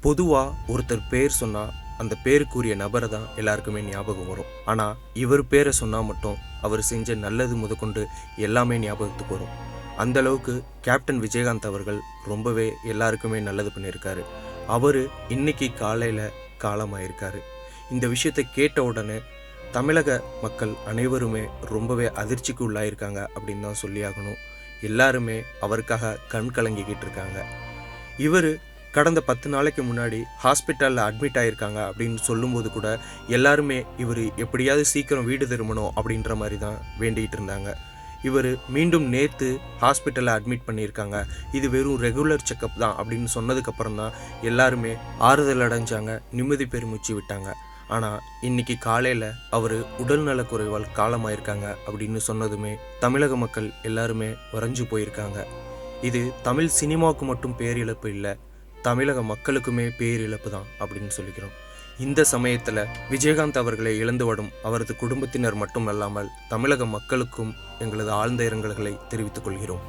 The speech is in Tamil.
பொதுவாக ஒருத்தர் பேர் சொன்னால் அந்த பேருக்குரிய நபரை தான் எல்லாருக்குமே ஞாபகம் வரும். ஆனால் இவர் பேரை சொன்னால் மட்டும் அவர் செஞ்ச நல்லது முதற்கொண்டு எல்லாமே ஞாபகத்துக்கு வரும். அந்த அளவுக்கு கேப்டன் விஜயகாந்த் அவர்கள் ரொம்பவே எல்லாருக்குமே நல்லது பண்ணியிருக்காரு. அவர் இன்னைக்கு காலையில் காலமாயிருக்காரு. இந்த விஷயத்தை கேட்ட உடனே தமிழக மக்கள் அனைவருமே ரொம்பவே அதிர்ச்சிக்கு உள்ளாயிருக்காங்க அப்படின்னு தான் சொல்லியாகணும். எல்லாருமே அவருக்காக கண் கலங்கிக்கிட்டு இருக்காங்க. இவர் கடந்த 10 நாளைக்கு முன்னாடி ஹாஸ்பிட்டலில் அட்மிட் ஆகியிருக்காங்க அப்படின்னு சொல்லும்போது கூட எல்லாருமே இவர் எப்படியாவது சீக்கிரம் வீடு திரும்பணும் அப்படின்ற மாதிரி தான் வேண்டிகிட்டு இருந்தாங்க. இவர் மீண்டும் நேற்று ஹாஸ்பிட்டலில் அட்மிட் பண்ணியிருக்காங்க, இது வெறும் ரெகுலர் செக்கப் தான் அப்படின்னு சொன்னதுக்கப்புறம் தான் எல்லாருமே ஆறுதல் அடைஞ்சாங்க, நிம்மதி பெருமூச்சு விட்டாங்க. ஆனால் இன்னைக்கு காலையில் அவர் உடல்நலக்குறைவால் காலமாயிருக்காங்க அப்படின்னு சொன்னதுமே தமிழக மக்கள் எல்லாருமே வரைஞ்சு போயிருக்காங்க. இது தமிழ் சினிமாவுக்கு மட்டும் பேரிழப்பு இல்லை, தமிழக மக்களுக்குமே பேரிழப்பு தான் அப்படின்னு சொல்லிக்கிறோம். இந்த சமயத்தில் விஜயகாந்த் அவர்களை இழந்து வரும் அவரது குடும்பத்தினர் மட்டும் அல்லாமல் தமிழக மக்களுக்கும் எங்களது ஆழ்ந்த இரங்கல்களை தெரிவித்துக் கொள்கிறோம்.